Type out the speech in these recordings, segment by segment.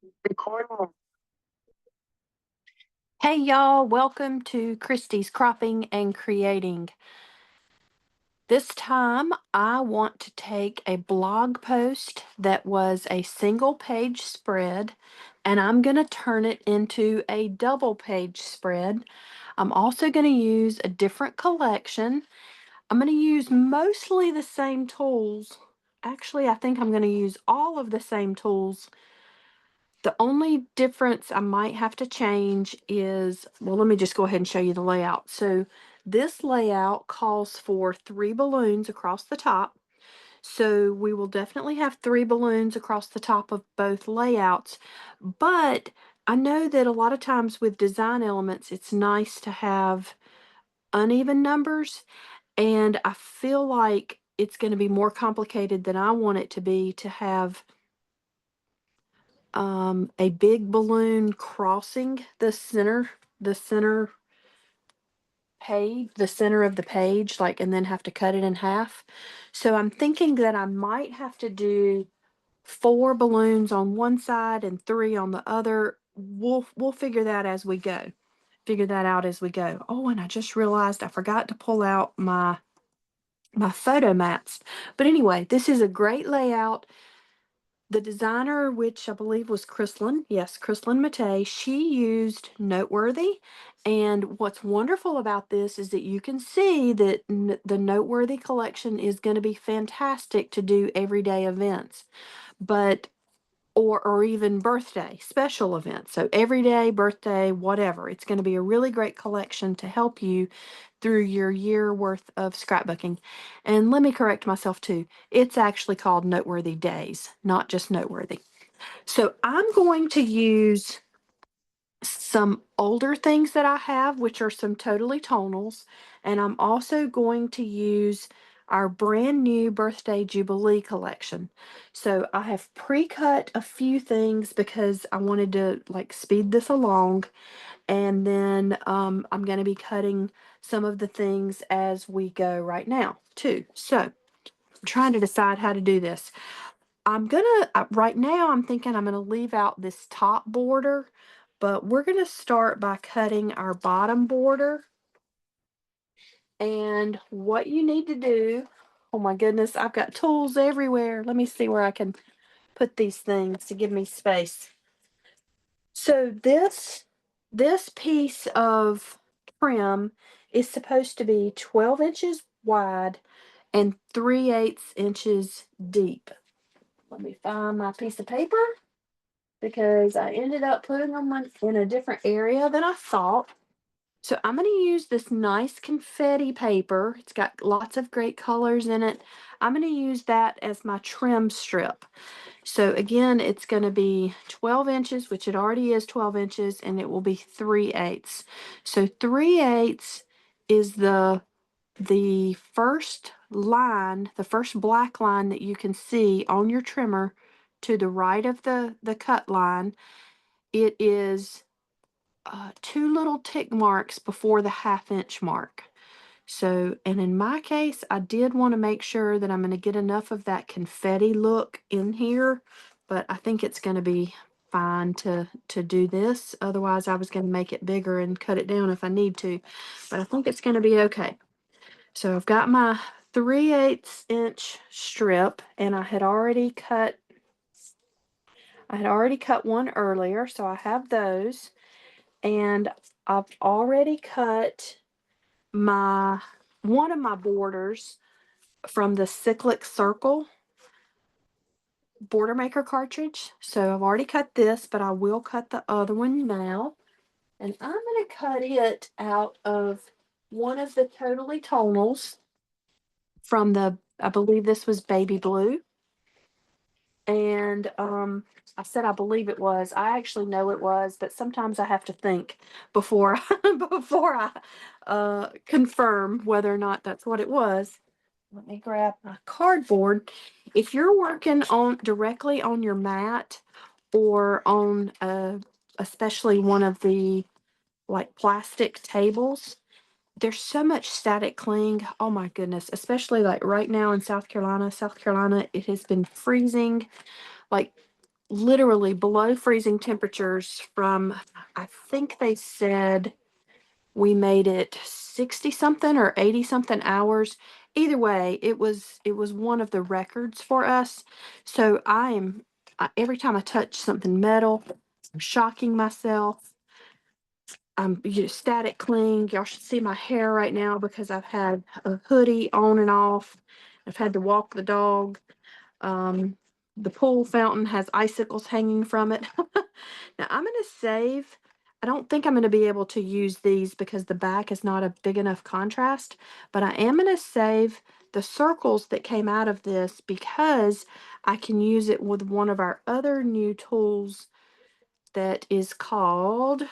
Recording. Hey y'all, welcome to Kristi's Kropping and Creating. This time I want to take a blog post that was a single page spread and I'm going to turn it into a double page spread. I'm also going to use a different collection. I'm going to use mostly the same tools. Actually, I think I'm going to use all of the same tools. The only difference I might have to change is, well, let me just go ahead and show you the layout. So this layout calls for 3 balloons across the top. So we will definitely have 3 balloons across the top of both layouts. But I know that a lot of times with design elements, it's nice to have uneven numbers. And I feel like it's going to be more complicated than I want it to be to have a big balloon crossing the center the center of the page, like, and then have to cut it in half. So I'm thinking that I might have to do 4 balloons on one side and 3 on the other. We'll figure that as we go. Figure that out as we go. Oh, and I just realized I forgot to pull out my photo mats. But anyway, this is a great layout. The designer, which I believe was Krislin, yes, Krislin Matei, she used Noteworthy. And what's wonderful about this is that you can see that the Noteworthy collection is going to be fantastic to do everyday events, but or even birthday special events. So everyday, birthday, whatever. It's going to be a really great collection to help you through your year worth of scrapbooking. And let me correct myself too. It's actually called Noteworthy Days, not just Noteworthy. So I'm going to use some older things that I have, which are some Totally Tonals, and I'm also going to use our brand new Birthday Jubilee collection. So I have pre-cut a few things because I wanted to like speed this along, and then I'm going to be cutting some of the things as we go right now too. So I'm trying to decide how to do this. I'm gonna, right now, I'm thinking I'm gonna leave out this top border, but we're gonna start by cutting our bottom border. And what you need to do, oh my goodness, I've got tools everywhere. Let me see where I can put these things to give me space. So this piece of trim is supposed to be 12 inches wide and 3/8 inches deep. Let me find my piece of paper because I ended up putting them in a different area than I thought. So I'm going to use this nice confetti paper. It's got lots of great colors in it. I'm going to use that as my trim strip. So again, it's going to be 12 inches, which it already is 12 inches, and it will be 3/8. So 3/8 is the first line, the first black line that you can see on your trimmer to the right of the cut line. It is 2 little tick marks before the 1/2 inch mark. So, and in my case, I did want to make sure that I'm going to get enough of that confetti look in here, but I think it's going to be fine to do this. Otherwise, I was going to make it bigger and cut it down if I need to, but I think it's going to be okay. So I've got my 3/8 inch strip, and I had already cut one earlier, so I have those. And I've already cut my one of my borders from the Cyclic Circle border maker cartridge. So I've already cut this, but I will cut the other one now. And I'm going to cut it out of one of the Totally Tonals from I believe this was baby blue. And I said I believe it was. I actually know it was, but sometimes I have to think before before I confirm whether or not that's what it was. Let me grab my cardboard. If you're working on directly on your mat or on especially one of the like plastic tables, there's so much static cling. Oh my goodness, especially like right now in South Carolina. South Carolina, it has been freezing like literally below freezing temperatures from, I think they said we made it 60 something or 80 something hours. Either way, it was one of the records for us. So every time I touch something metal, I'm shocking myself. I'm static cling. Y'all should see my hair right now because I've had a hoodie on and off. I've had to walk the dog. Um, the pool fountain has icicles hanging from it. Now I'm going to save. I don't think I'm going to be able to use these because the back is not a big enough contrast, but I am going to save the circles that came out of this because I can use it with one of our other new tools that is called,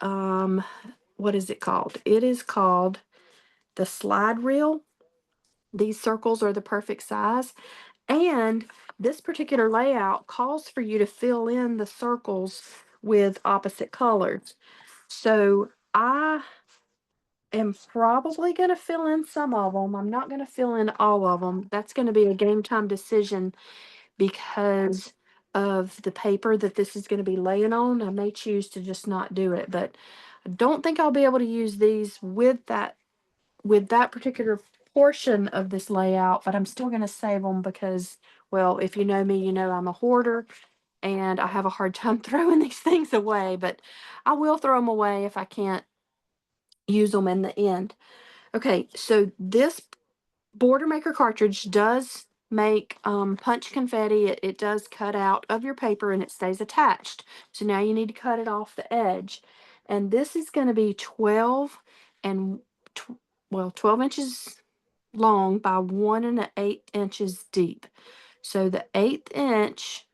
what is it called? It is called the slide reel. These circles are the perfect size. And this particular layout calls for you to fill in the circles with opposite colors. So I am probably going to fill in some of them. I'm not going to fill in all of them. That's going to be a game time decision because of the paper that this is going to be laying on. I may choose to just not do it, but I don't think I'll be able to use these with that particular portion of this layout, but I'm still going to save them because, well, if you know me, you know I'm a hoarder and I have a hard time throwing these things away, but I will throw them away if I can't use them in the end. Okay, so this Border Maker cartridge does make punch confetti. It does cut out of your paper and it stays attached. So now you need to cut it off the edge. And this is going to be 12 and 12 inches long by 1 1/8 inches deep. So the 1/8 inch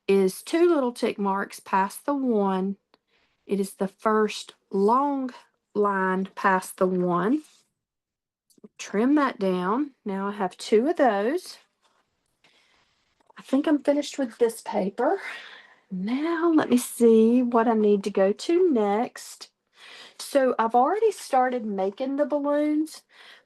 is 2 little tick marks past the 1. It is the first long line past the 1. Trim that down. Now I have 2 of those. I think I'm finished with this paper. Now let me see what I need to go to next. So I've already started making the balloons,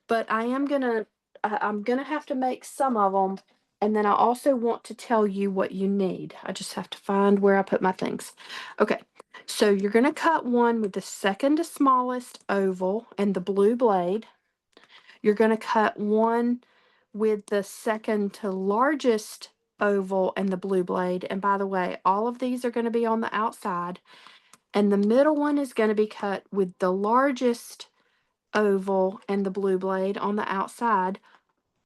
but I'm gonna have to make some of them. And then I also want to tell you what you need. I just have to find where I put my things. Okay, so you're gonna cut one with the second to smallest oval and the blue blade. You're gonna cut one with the second to largest oval and the blue blade. And by the way, all of these are gonna be on the outside. And the middle one is going to be cut with the largest oval and the blue blade on the outside.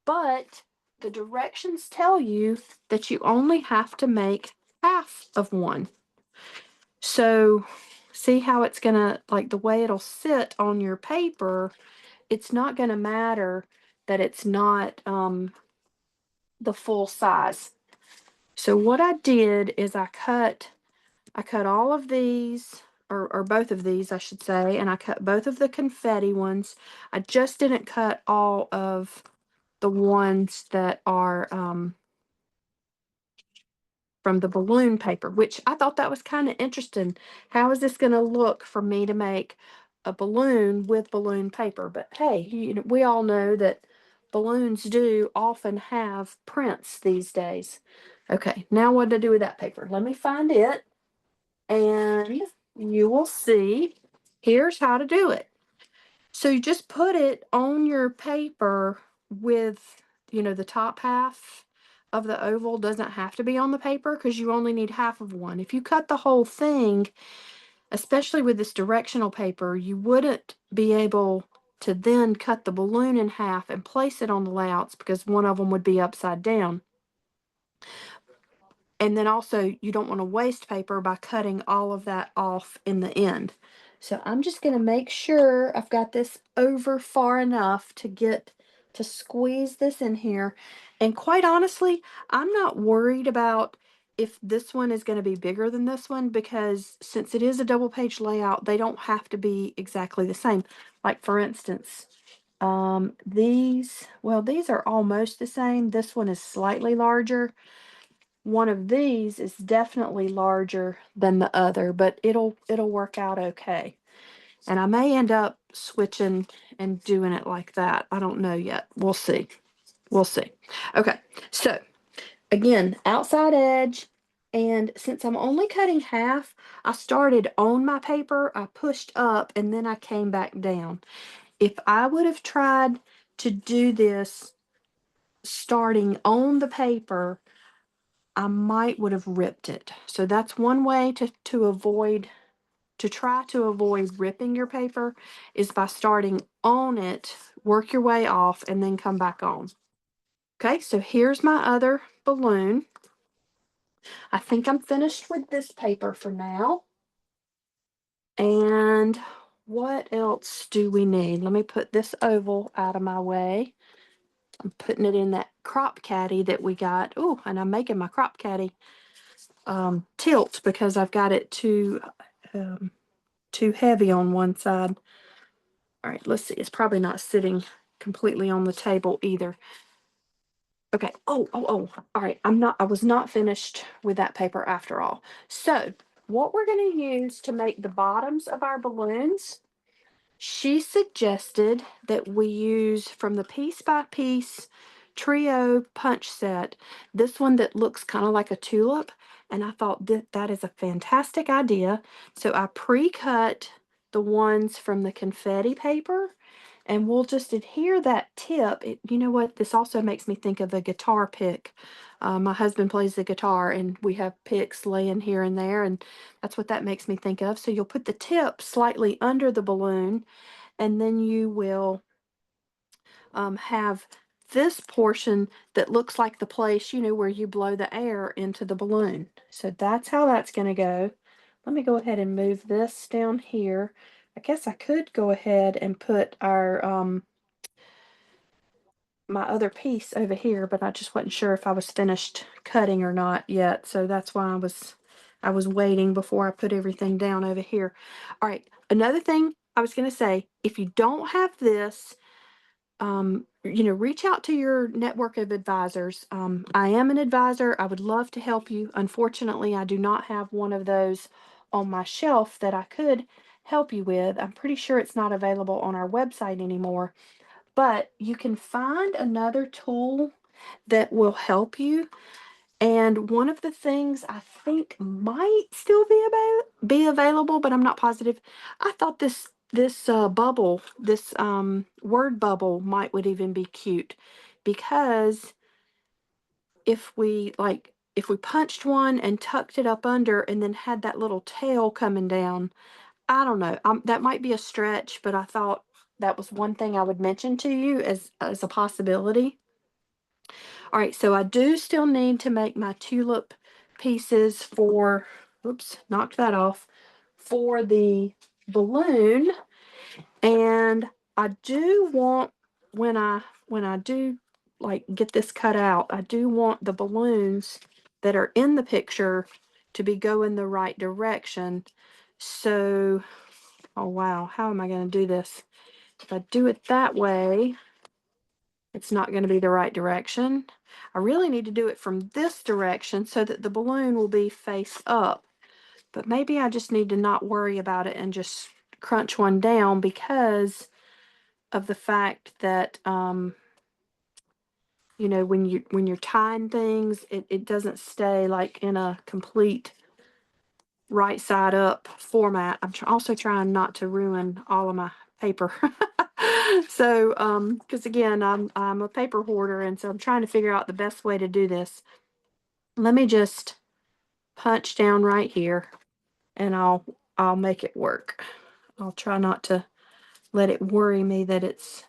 But the directions tell you that you only have to make half of one. So see how it's going to, like the way it'll sit on your paper, it's not going to matter that it's not the full size. So what I did is I cut all of these, or both of these, I should say, and I cut both of the confetti ones. I just didn't cut all of the ones that are from the balloon paper, which I thought that was kind of interesting. How is this going to look for me to make a balloon with balloon paper? But hey, we all know that balloons do often have prints these days. Okay, now what to do with that paper? Let me find it and you will see. Here's how to do it. So you just put it on your paper with, the top half of the oval doesn't have to be on the paper because you only need half of one. If you cut the whole thing, especially with this directional paper, you wouldn't be able to then cut the balloon in half and place it on the layouts because one of them would be upside down. And then also you don't want to waste paper by cutting all of that off in the end. So I'm just going to make sure I've got this over far enough to squeeze this in here. And quite honestly, I'm not worried about if this one is going to be bigger than this one because since it is a double page layout, they don't have to be exactly the same. Like for instance, these are almost the same. This one is slightly larger. One of these is definitely larger than the other, but it'll work out okay. And I may end up switching and doing it like that. I don't know yet. We'll see. We'll see. Okay. So again, outside edge, And since I'm only cutting half, I started on my paper, I pushed up, and then I came back down. If I would have tried to do this starting on the paper, I might would have ripped it. So that's one way to try to avoid ripping your paper is by starting on it, work your way off, and then come back on. Okay, so here's my other balloon. I think I'm finished with this paper for now. And what else do we need? Let me put this oval out of my way. I'm putting it in that crop caddy that we got. Oh, and I'm making my crop caddy tilt because I've got it too heavy on one side. All right, let's see. It's probably not sitting completely on the table either. Okay. Oh. All right. I was not finished with that paper after all. So what we're going to use to make the bottoms of our balloons, she suggested that we use from the piece by piece trio punch set, this one that looks kind of like a tulip. And I thought that is a fantastic idea. So I pre-cut the ones from the confetti paper and we'll just adhere that tip. You know what? This also makes me think of a guitar pick. My husband plays the guitar and we have picks laying here and there, and that's what that makes me think of. So you'll put the tip slightly under the balloon, and then you will have this portion that looks like the place, where you blow the air into the balloon. So that's how that's going to go. Let me go ahead and move this down here. I guess I could go ahead and put our my other piece over here, but I just wasn't sure if I was finished cutting or not yet. So that's why I was waiting before I put everything down over here. All right, another thing I was going to say, if you don't have this, reach out to your network of advisors. I am an advisor. I would love to help you. Unfortunately, I do not have one of those on my shelf that I could help you with. I'm pretty sure it's not available on our website anymore, but you can find another tool that will help you. And one of the things I think might still be available, but I'm not positive. I thought this bubble, this word bubble would even be cute, because if we punched one and tucked it up under and then had that little tail coming down, I don't know. That might be a stretch, but I thought that was one thing I would mention to you as a possibility. All right, so I do still need to make my tulip pieces for, oops, knocked that off, for the balloon. And I do want, when I do like get this cut out, I do want the balloons that are in the picture to be going the right direction. So, oh wow, how am I going to do this? If I do it that way, it's not going to be the right direction. I really need to do it from this direction so that the balloon will be face up. But maybe I just need to not worry about it and just crunch one down because of the fact that when you're tying things, it doesn't stay like in a complete right side up format. I'm also trying not to ruin all of my paper. So, because again, I'm a paper hoarder, and so I'm trying to figure out the best way to do this. Let me just punch down right here, and I'll make it work. I'll try not to let it worry me that it's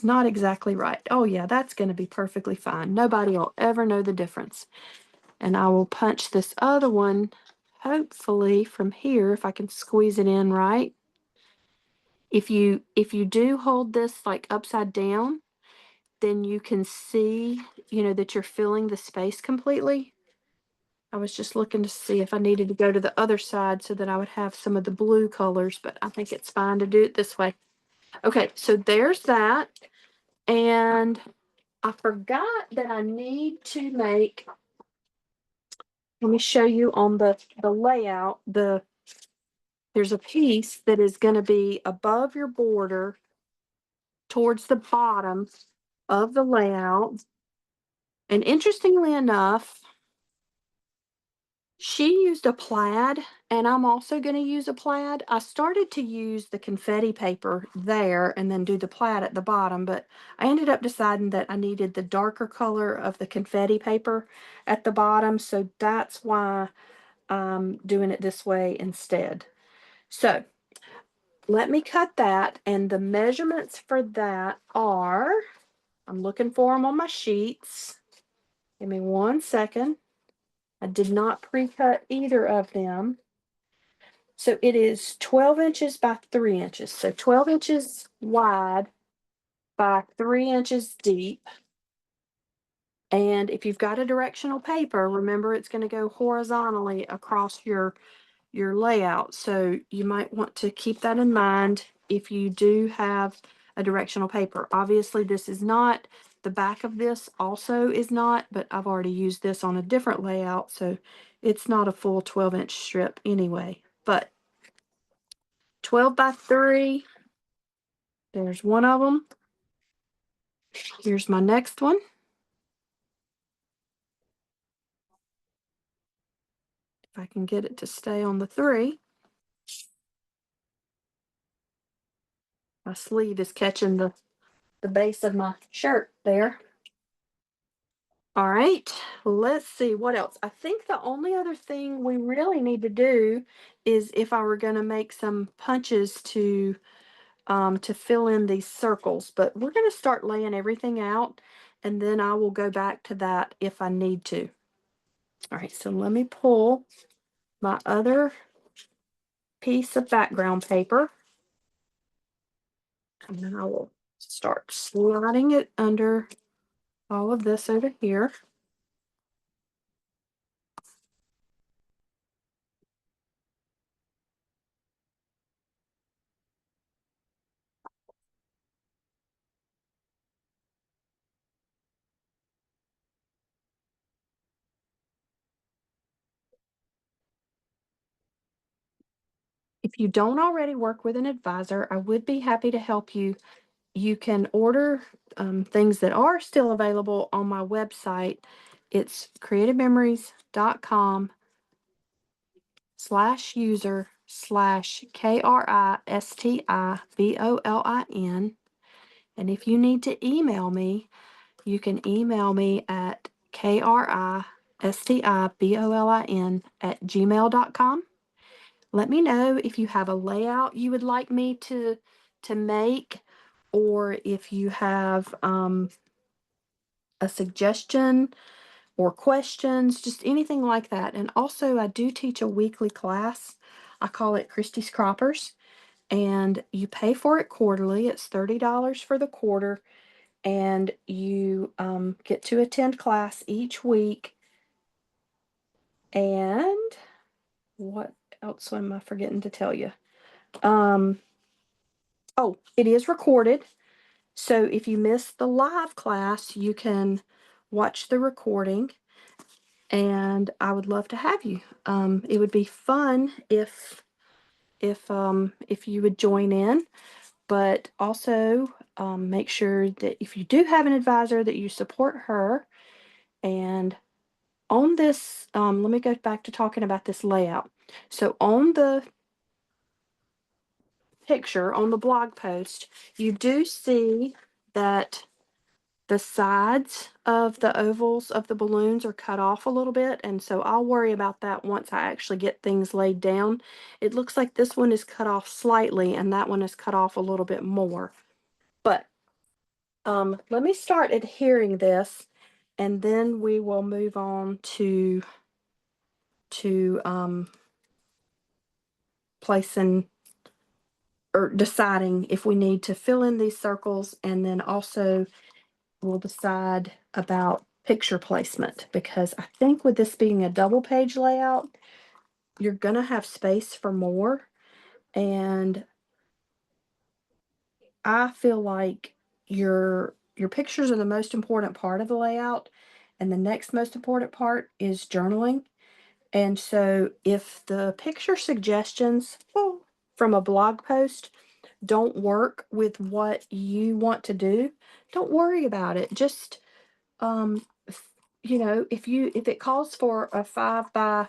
not exactly right. Oh yeah, that's going to be perfectly fine. Nobody will ever know the difference. And I will punch this other one, hopefully from here, if I can squeeze it in right. If you do hold this like upside down, then you can see, that you're filling the space completely. I was just looking to see if I needed to go to the other side so that I would have some of the blue colors, but I think it's fine to do it this way. Okay, so there's that. And I forgot that I need to make, let me show you on the layout, there's a piece that is going to be above your border towards the bottom of the layout. And interestingly enough, She used a plaid, and I'm also going to use a plaid. I started to use the confetti paper there and then do the plaid at the bottom, but I ended up deciding that I needed the darker color of the confetti paper at the bottom, so that's why I'm doing it this way instead. So let me cut that, and the measurements for that are, I'm looking for them on my sheets. Give me 1 second. I did not pre-cut either of them. So it is 12 inches by 3 inches. So 12 inches wide by 3 inches deep. And if you've got a directional paper, remember it's going to go horizontally across your layout. So you might want to keep that in mind if you do have a directional paper. Obviously, this is not, the back of this also is not, but I've already used this on a different layout, so it's not a full 12-inch strip anyway. But 12 by 3, there's one of them. Here's my next one. If I can get it to stay on the 3. My sleeve is catching the base of my shirt there. All right, let's see what else. I think the only other thing we really need to do is if I were going to make some punches to fill in these circles, but we're going to start laying everything out, and then I will go back to that if I need to. All right, so let me pull my other piece of background paper, and then I will start sliding it under all of this over here. If you don't already work with an advisor, I would be happy to help you. You can order things that are still available on my website. It's creativememories.com/user/KRISTIBOLIN. And if you need to email me, you can email me at KRISTIBOLIN@gmail.com. Let me know if you have a layout you would like me to make, or if you have a suggestion or questions, just anything like that. And also, I do teach a weekly class. I call it Kristi's Croppers, and you pay for it quarterly. It's $30 for the quarter, and you get to attend class each week. And what else am I forgetting to tell you? Oh, it is recorded. So if you miss the live class, you can watch the recording, and I would love to have you. It would be fun if you would join in, but also make sure that if you do have an advisor, that you support her. And on this, let me go back to talking about this layout. So on the picture, on the blog post, you do see that the sides of the ovals of the balloons are cut off a little bit, and so I'll worry about that once I actually get things laid down. It looks like this one is cut off slightly, and that one is cut off a little bit more. But let me start adhering this, and then we will move on to placing or deciding if we need to fill in these circles, and then also we'll decide about picture placement, because I think with this being a double page layout, you're going to have space for more. And I feel like your pictures are the most important part of the layout, and the next most important part is journaling. And so if the picture suggestions from a blog post don't work with what you want to do, don't worry about it. Just if it calls for a 5 by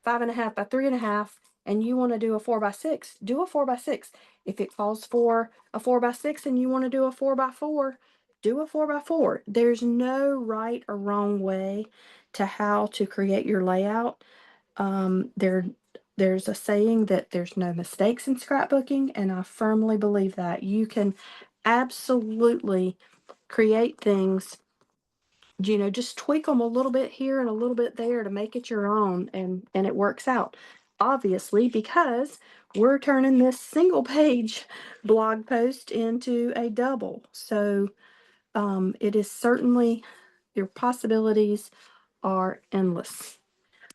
5.5 by 3.5, and you want to do a 4 by 6, do a 4 by 6. If it calls for a 4 by 6 and you want to do a 4 by 4, do a 4 by 4. There's no right or wrong way to how to create your layout. There's a saying that there's no mistakes in scrapbooking, and I firmly believe that. You can absolutely create things, just tweak them a little bit here and a little bit there to make it your own, and it works out. Obviously, because we're turning this single page blog post into a double. So it is certainly, your possibilities are endless.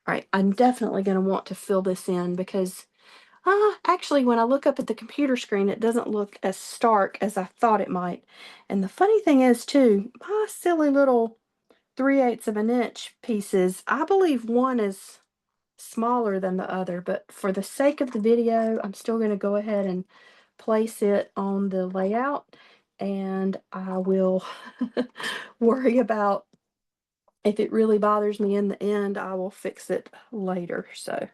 All right, I'm definitely going to want to fill this in because actually, when I look up at the computer screen, it doesn't look as stark as I thought it might. And the funny thing is, too, my silly little 3/8 of an inch pieces, I believe one is smaller than the other, but for the sake of the video, I'm still going to go ahead and place it on the layout, and I will worry about, if it really bothers me in the end, I will fix it later. So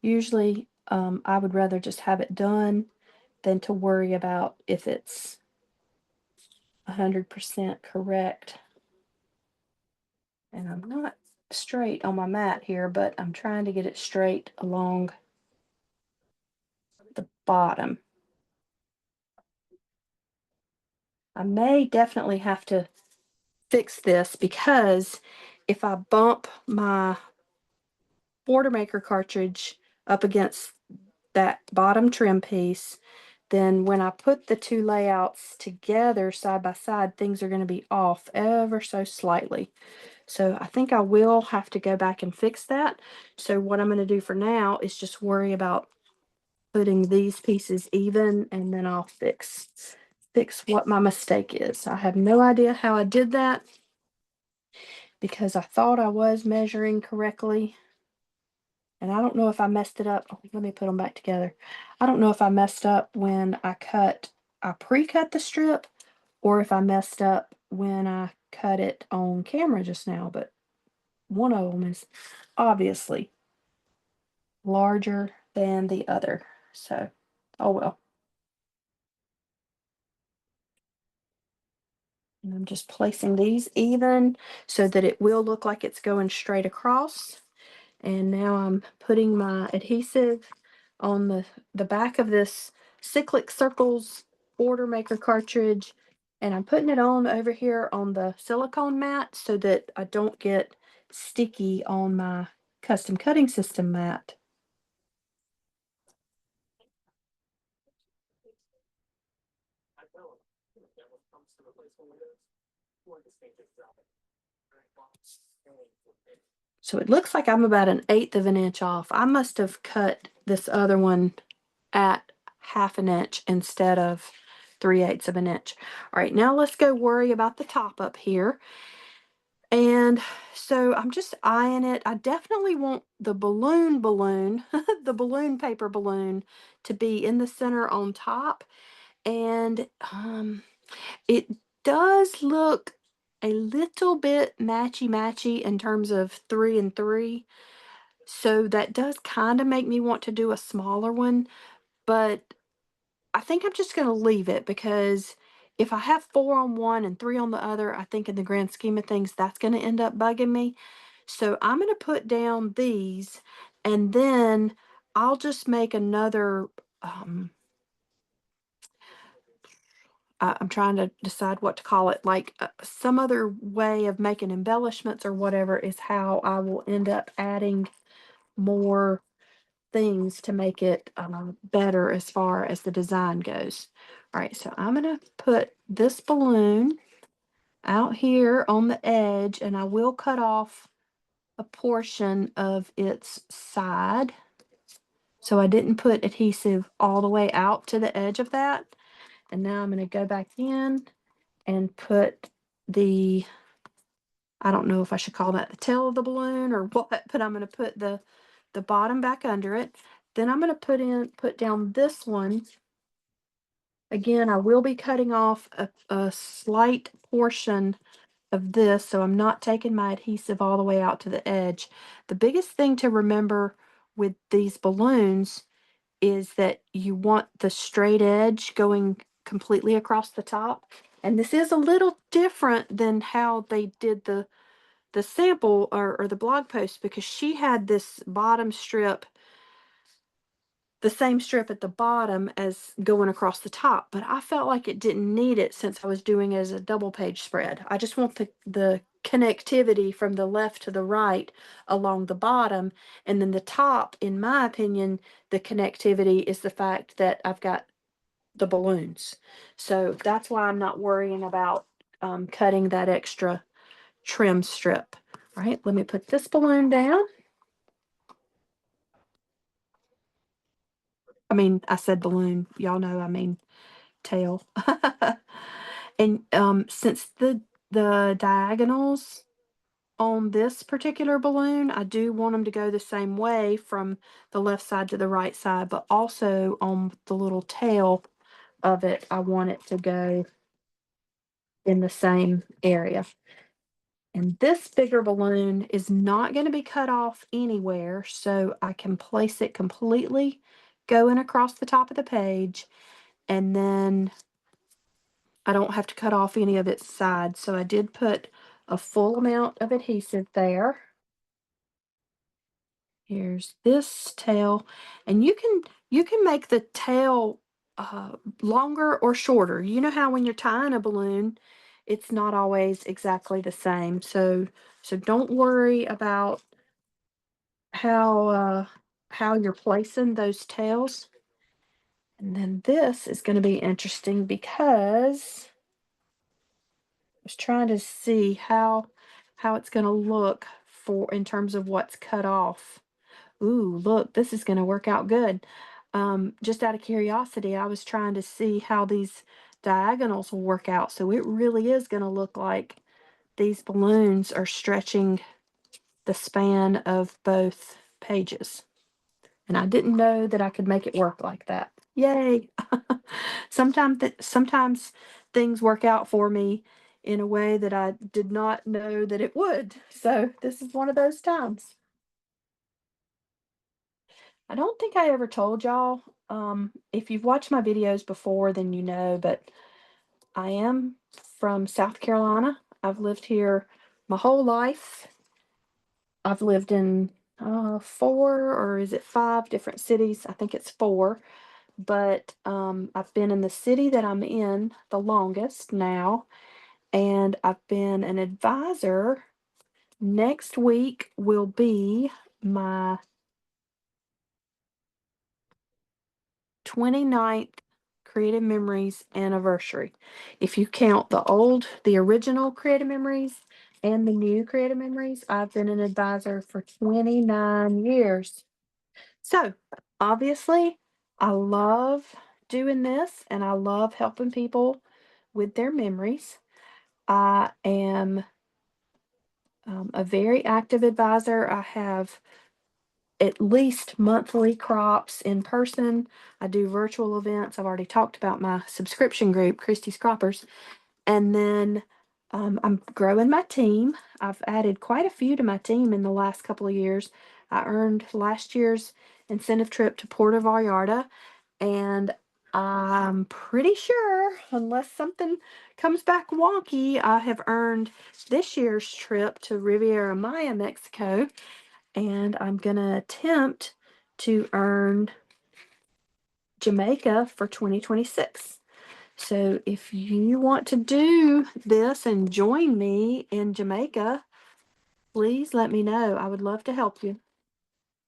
usually, I would rather just have it done than to worry about if it's 100% correct. And I'm not straight on my mat here, but I'm trying to get it straight along the bottom. I may definitely have to fix this because if I bump my border maker cartridge up against that bottom trim piece, then when I put the two layouts together side by side, things are going to be off ever so slightly. So I think I will have to go back and fix that. So what I'm going to do for now is just worry about putting these pieces even, and then I'll fix what my mistake is. I have no idea how I did that because I thought I was measuring correctly. And I don't know if I messed it up. Oh, let me put them back together. I don't know if I messed up when I pre-cut the strip, or if I messed up when I cut it on camera just now, but one of them is obviously larger than the other. So, oh well. And I'm just placing these even so that it will look like it's going straight across. And now I'm putting my adhesive on the back of this Cyclic Circles order maker cartridge, and I'm putting it on over here on the silicone mat so that I don't get sticky on my custom cutting system mat. So it looks like I'm about 1/8 of an inch off. I must have cut this other one at 1/2 an inch instead of 3/8 of an inch. All right, now let's go worry about the top up here. And so I'm just eyeing it. I definitely want the balloon, the balloon paper balloon, to be in the center on top. And it does look a little bit matchy in terms of 3 and 3. So that does kind of make me want to do a smaller one, but I think I'm just going to leave it because if I have 4 on one and 3 on the other, I think in the grand scheme of things, that's going to end up bugging me. So I'm going to put down these, and then I'll just make another. I'm trying to decide what to call it, like some other way of making embellishments or whatever is how I will end up adding more things to make it better as far as the design goes. All right, so I'm going to put this balloon out here on the edge, and I will cut off a portion of its side. So I didn't put adhesive all the way out to the edge of that. And now I'm going to go back in and put the, I don't know if I should call that the tail of the balloon or what, but I'm going to put the bottom back under it. Then I'm going to put down this one. Again, I will be cutting off a slight portion of this, so I'm not taking my adhesive all the way out to the edge. The biggest thing to remember with these balloons is that you want the straight edge going completely across the top. And this is a little different than how they did the sample or the blog post, because she had this bottom strip, the same strip at the bottom as going across the top, but I felt like it didn't need it since I was doing it as a double page spread. I just want the connectivity from the left to the right along the bottom, and then the top, in my opinion, the connectivity is the fact that I've got the balloons. So that's why I'm not worrying about cutting that extra trim strip. All right, let me put this balloon down. I mean, I said balloon. Y'all know I mean tail. And since the diagonals on this particular balloon, I do want them to go the same way from the left side to the right side, but also on the little tail of it, I want it to go in the same area. And this bigger balloon is not going to be cut off anywhere, so I can place it completely going across the top of the page, and then I don't have to cut off any of its sides. So I did put a full amount of adhesive there. Here's this tail, and you can make the tail longer or shorter. You know how when you're tying a balloon, it's not always exactly the same. So don't worry about how you're placing those tails. And then this is going to be interesting because I was trying to see how it's going to look for in terms of what's cut off. Ooh, look, this is going to work out good. Just out of curiosity, I was trying to see how these diagonals will work out. So it really is going to look like these balloons are stretching the span of both pages. And I didn't know that I could make it work like that. Yay! Sometimes things work out for me in a way that I did not know that it would. So this is one of those times. I don't think I ever told y'all. If you've watched my videos before, then you know, but I am from South Carolina. I've lived here my whole life. I've lived in four, or is it five different cities? I think it's four. But I've been in the city that I'm in the longest now, and I've been an advisor. Next week will be my 29th Creative Memories anniversary. If you count the original Creative Memories and the new Creative Memories, I've been an advisor for 29 years. So, obviously, I love doing this and I love helping people with their memories. I am a very active advisor. I have at least monthly crops in person. I do virtual events. I've already talked about my subscription group, Kristi's Croppers. And then I'm growing my team. I've added quite a few to my team in the last couple of years. I earned last year's incentive trip to Puerto Vallarta, and I'm pretty sure, unless something comes back wonky, I have earned this year's trip to Riviera Maya, Mexico, and I'm going to attempt to earn Jamaica for 2026. So if you want to do this and join me in Jamaica, please let me know. I would love to help you.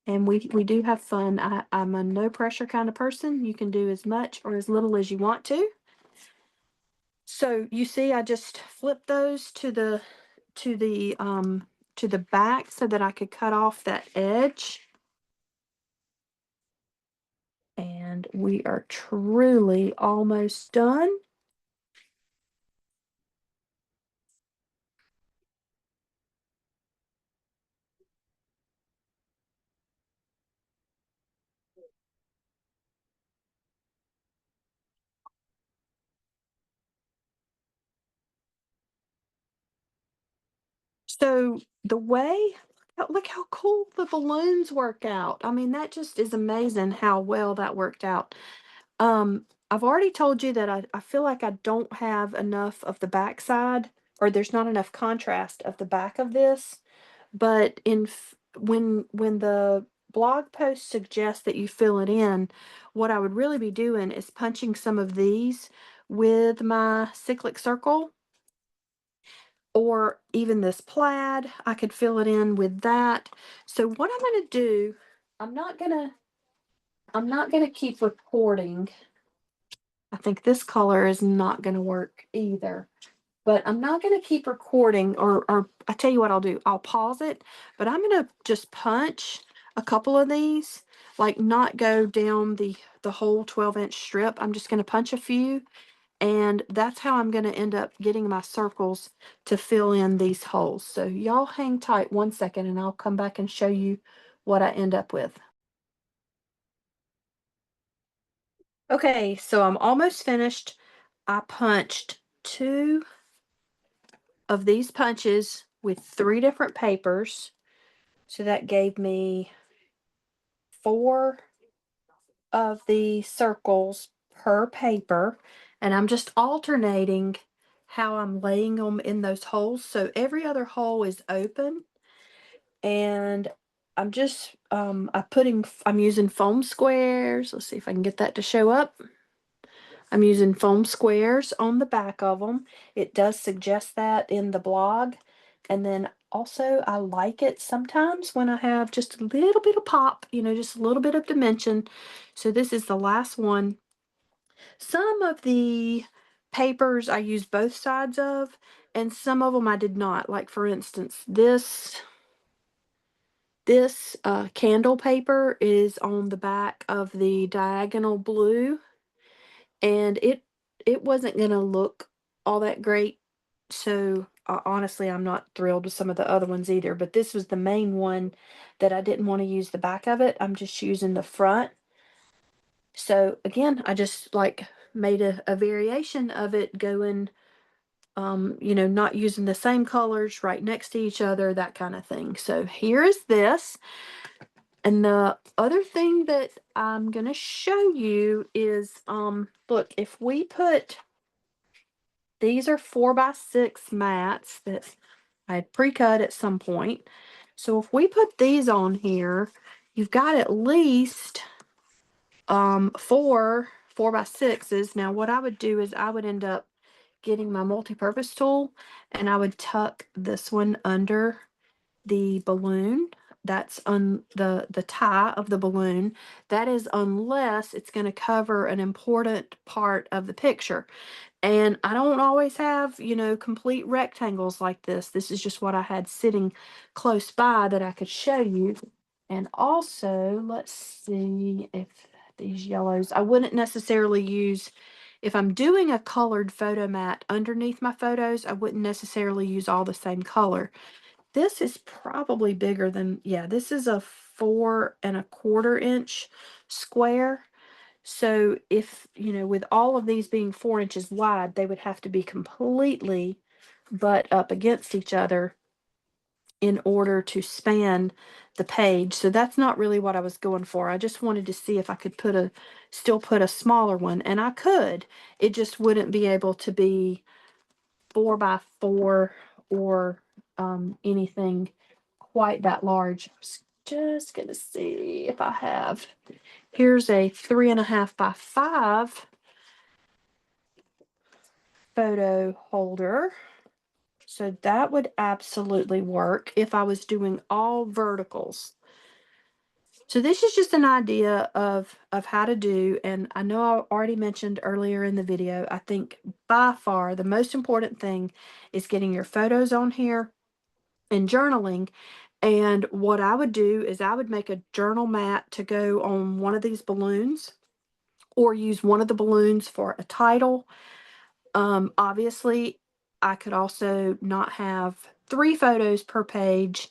And we do have fun. I'm a no pressure kind of person. You can do as much or as little as you want to. So you see, I just flipped those to the to the back so that I could cut off that edge. And we are truly almost done. So the way, look how cool the balloons work out. I mean, that just is amazing how well that worked out. I've already told you that I feel like I don't have enough of the backside, or there's not enough contrast of the back of this. But when the blog post suggests that you fill it in, what I would really be doing is punching some of these with my cyclic circle, or even this plaid. I could fill it in with that. So what I'm going to do, I'm not going to I'm not going to keep recording. I think this color is not going to work either. But I'm not going to keep recording, or I tell you what I'll do. I'll pause it, but I'm going to just punch a couple of these, like not go down the whole 12-inch strip. I'm just going to punch a few, and that's how I'm going to end up getting my circles to fill in these holes. So y'all hang tight 1 second, and I'll come back and show you what I end up with. Okay, so I'm almost finished. I punched 2 of these punches with 3 different papers. So that gave me 4 of the circles per paper. And I'm just alternating how I'm laying them in those holes. So every other hole is open. And I'm using foam squares. Let's see if I can get that to show up. I'm using foam squares on the back of them. It does suggest that in the blog. And then also, I like it sometimes when I have just a little bit of pop, just a little bit of dimension. So this is the last one. Some of the papers I used both sides of, and some of them I did not. Like, for instance, this candle paper is on the back of the diagonal blue, and it wasn't gonna look all that great. So honestly, I'm not thrilled with some of the other ones either, but this was the main one that I didn't want to use the back of it. I'm just using the front. So again, I just like made a variation of it, going not using the same colors right next to each other, that kind of thing. So here is this. And the other thing that I'm going to show you is, look, if we put, these are 4x6 mats that I had pre-cut at some point. So if we put these on here, you've got at least 4x6s. Now what I would do is I would end up getting my multi-purpose tool, and I would tuck this one under the balloon. That's on the tie of the balloon. That is, unless it's going to cover an important part of the picture. And I don't always have, complete rectangles like this. This is just what I had sitting close by that I could show you. And also, let's see if these yellows, I wouldn't necessarily use, if I'm doing a colored photo mat underneath my photos, I wouldn't necessarily use all the same color. This is probably bigger than, yeah, this is a 4¼ inch square. So if, with all of these being 4 inches wide, they would have to be completely butt up against each other in order to span the page. So that's not really what I was going for. I just wanted to see if I could still put a smaller one, and I could. It just wouldn't be able to be 4x4 or anything quite that large. I was just gonna see if I have. Here's a 3.5x5 photo holder. So that would absolutely work if I was doing all verticals. So this is just an idea of how to do, and I know I already mentioned earlier in the video, I think by far the most important thing is getting your photos on here and journaling. And what I would do is I would make a journal mat to go on one of these balloons, or use one of the balloons for a title. Obviously, I could also not have 3 photos per page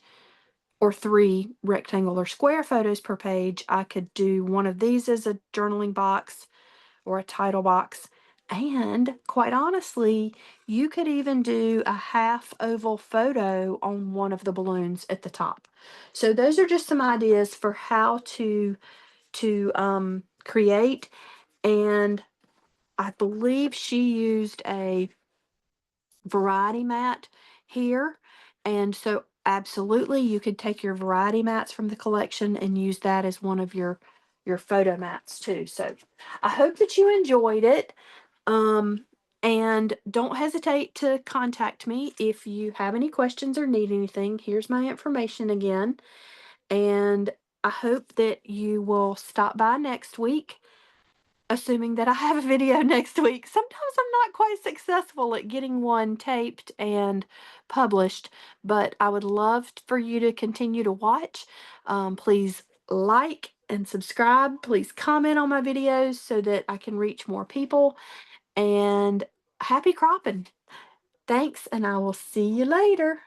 or 3 rectangle or square photos per page. I could do one of these as a journaling box or a title box. And quite honestly, you could even do a half oval photo on one of the balloons at the top. So those are just some ideas for how to create. And I believe she used a variety mat here. And so absolutely you could take your variety mats from the collection and use that as one of your photo mats too. So I hope that you enjoyed it. Um, and don't hesitate to contact me if you have any questions or need anything. Here's my information again. And I hope that you will stop by next week, assuming that I have a video next week. Sometimes I'm not quite successful at getting one taped and published, but I would love for you to continue to watch. Please like and subscribe. Please comment on my videos so that I can reach more people. And happy cropping. Thanks, and I will see you later.